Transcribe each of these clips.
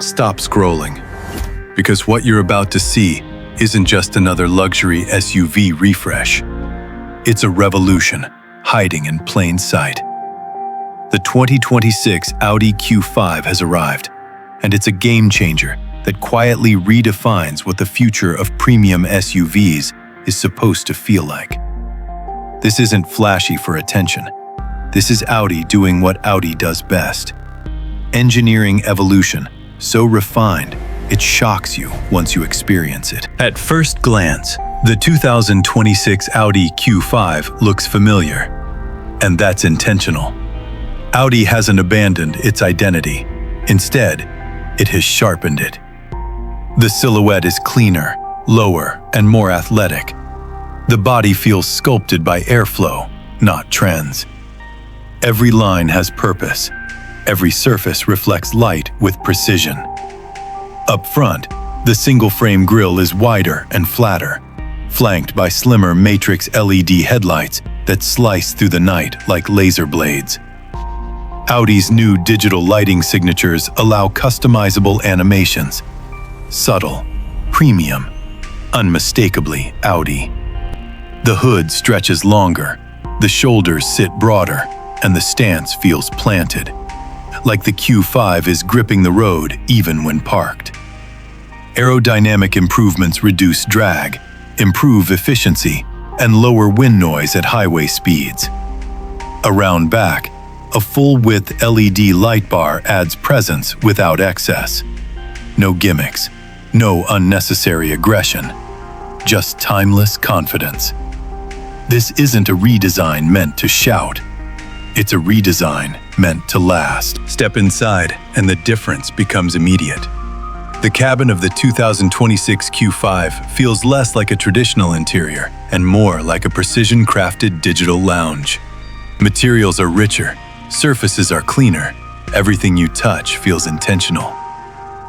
Stop scrolling, because what you're about to see isn't just another luxury SUV refresh. It's a revolution hiding in plain sight. The 2026 Audi Q5 has arrived, and it's a game changer that quietly redefines what the future of premium SUVs is supposed to feel like. This isn't flashy for attention. This is Audi doing what Audi does best. Engineering evolution, so refined, it shocks you once you experience it. At first glance, the 2026 Audi Q5 looks familiar, and that's intentional. Audi hasn't abandoned its identity. Instead, it has sharpened it. The silhouette is cleaner, lower, and more athletic. The body feels sculpted by airflow, not trends. Every line has purpose. Every surface reflects light with precision. Up front, the single-frame grille is wider and flatter, flanked by slimmer matrix LED headlights that slice through the night like laser blades. Audi's new digital lighting signatures allow customizable animations. Subtle, premium, unmistakably Audi. The hood stretches longer, the shoulders sit broader, and the stance feels planted, like the Q5 is gripping the road even when parked. Aerodynamic improvements reduce drag, improve efficiency, and lower wind noise at highway speeds. Around back, a full-width LED light bar adds presence without excess. No gimmicks, no unnecessary aggression, just timeless confidence. This isn't a redesign meant to shout. It's a redesign meant to last. Step inside, and the difference becomes immediate. The cabin of the 2026 Q5 feels less like a traditional interior and more like a precision-crafted digital lounge. Materials are richer, surfaces are cleaner, everything you touch feels intentional.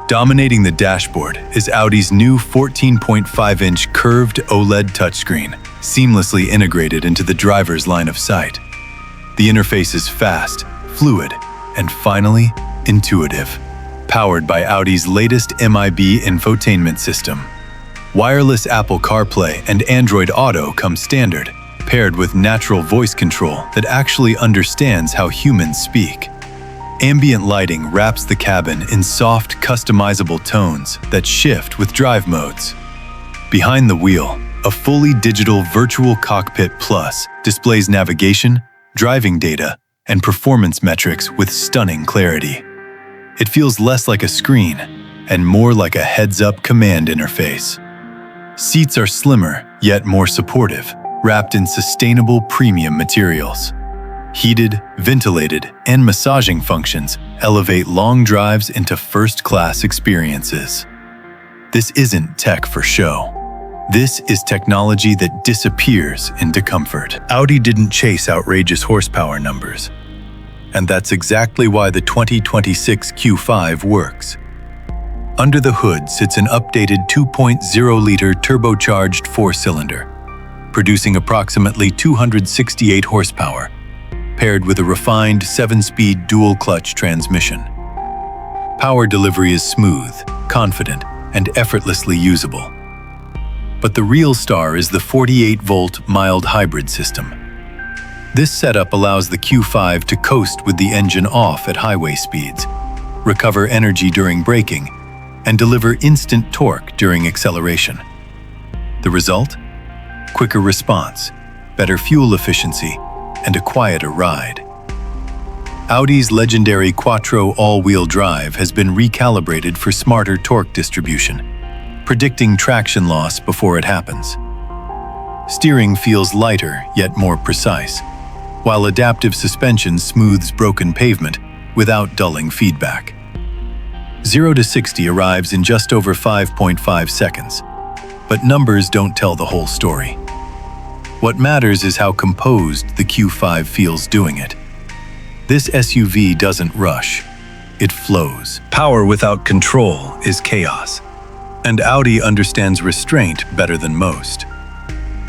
Dominating the dashboard is Audi's new 14.5-inch curved OLED touchscreen, seamlessly integrated into the driver's line of sight. The interface is fast, fluid, and finally, intuitive. Powered by Audi's latest MIB infotainment system. Wireless Apple CarPlay and Android Auto come standard, paired with natural voice control that actually understands how humans speak. Ambient lighting wraps the cabin in soft, customizable tones that shift with drive modes. Behind the wheel, a fully digital Virtual Cockpit Plus displays navigation, driving data, and performance metrics with stunning clarity. It feels less like a screen and more like a heads-up command interface. Seats are slimmer, yet more supportive, wrapped in sustainable premium materials. Heated, ventilated, and massaging functions elevate long drives into first-class experiences. This isn't tech for show. This is technology that disappears into comfort. Audi didn't chase outrageous horsepower numbers. And that's exactly why the 2026 Q5 works. Under the hood sits an updated 2.0-liter turbocharged four-cylinder, producing approximately 268 horsepower, paired with a refined 7-speed dual-clutch transmission. Power delivery is smooth, confident, and effortlessly usable. But the real star is the 48-volt mild hybrid system. This setup allows the Q5 to coast with the engine off at highway speeds, recover energy during braking, and deliver instant torque during acceleration. The result? Quicker response, better fuel efficiency, and a quieter ride. Audi's legendary quattro all-wheel drive has been recalibrated for smarter torque distribution, predicting traction loss before it happens. Steering feels lighter yet more precise, while adaptive suspension smooths broken pavement without dulling feedback. 0 to 60 arrives in just over 5.5 seconds, but numbers don't tell the whole story. What matters is how composed the Q5 feels doing it. This SUV doesn't rush, it flows. Power without control is chaos, and Audi understands restraint better than most.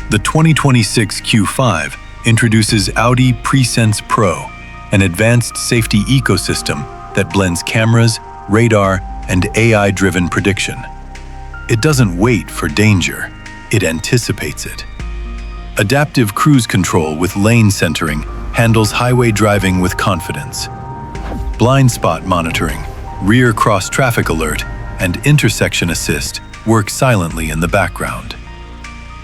The 2026 Q5 introduces Audi Presense Pro, an advanced safety ecosystem that blends cameras, radar, and AI-driven prediction. It doesn't wait for danger, it anticipates it. Adaptive cruise control with lane centering handles highway driving with confidence. Blind spot monitoring, rear cross-traffic alert, and intersection assist work silently in the background.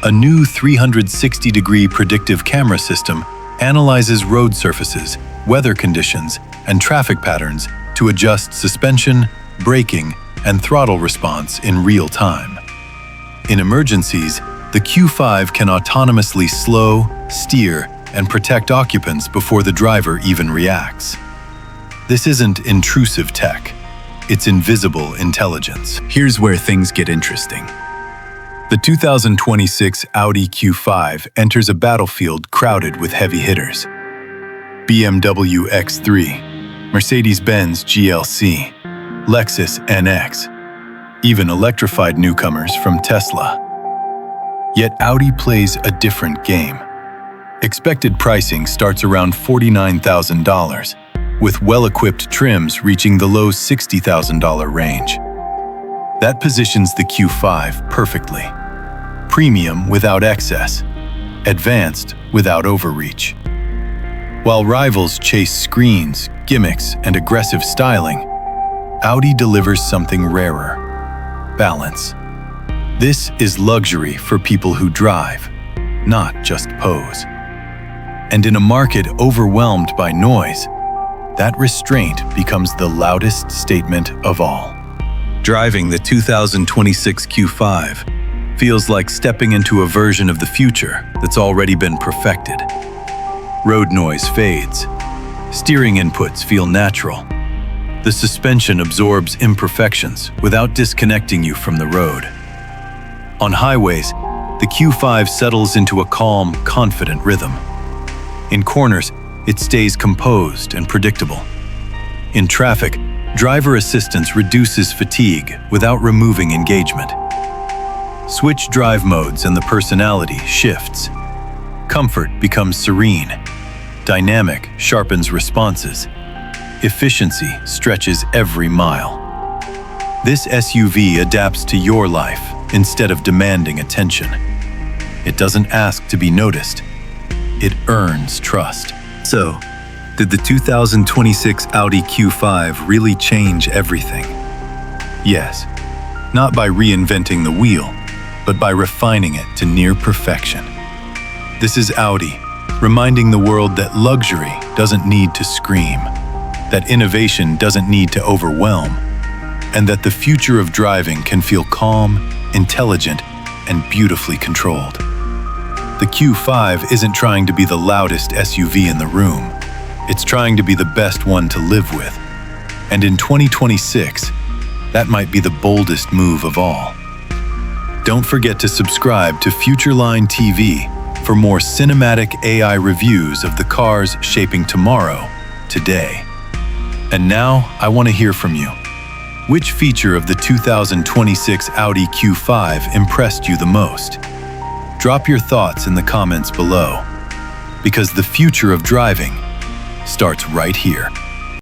A new 360-degree predictive camera system analyzes road surfaces, weather conditions, and traffic patterns to adjust suspension, braking, and throttle response in real time. In emergencies, the Q5 can autonomously slow, steer, and protect occupants before the driver even reacts. This isn't intrusive tech, it's invisible intelligence. Here's where things get interesting. The 2026 Audi Q5 enters a battlefield crowded with heavy hitters. BMW X3, Mercedes-Benz GLC, Lexus NX, even electrified newcomers from Tesla. Yet Audi plays a different game. Expected pricing starts around $49,000, with well-equipped trims reaching the low $60,000 range. That positions the Q5 perfectly. Premium without excess, advanced without overreach. While rivals chase screens, gimmicks, and aggressive styling, Audi delivers something rarer: balance. This is luxury for people who drive, not just pose. And in a market overwhelmed by noise, that restraint becomes the loudest statement of all. Driving the 2026 Q5 feels like stepping into a version of the future that's already been perfected. Road noise fades. Steering inputs feel natural. The suspension absorbs imperfections without disconnecting you from the road. On highways, the Q5 settles into a calm, confident rhythm. In corners, it stays composed and predictable. In traffic, driver assistance reduces fatigue without removing engagement. Switch drive modes and the personality shifts. Comfort becomes serene. Dynamic sharpens responses. Efficiency stretches every mile. This SUV adapts to your life instead of demanding attention. It doesn't ask to be noticed. It earns trust. So, did the 2026 Audi Q5 really change everything? Yes, not by reinventing the wheel, but by refining it to near perfection. This is Audi, reminding the world that luxury doesn't need to scream, that innovation doesn't need to overwhelm, and that the future of driving can feel calm, intelligent, and beautifully controlled. The Q5 isn't trying to be the loudest SUV in the room. It's trying to be the best one to live with. And in 2026, that might be the boldest move of all. Don't forget to subscribe to Futureline TV for more cinematic AI reviews of the cars shaping tomorrow, today. And now, I want to hear from you. Which feature of the 2026 Audi Q5 impressed you the most? Drop your thoughts in the comments below, because the future of driving starts right here.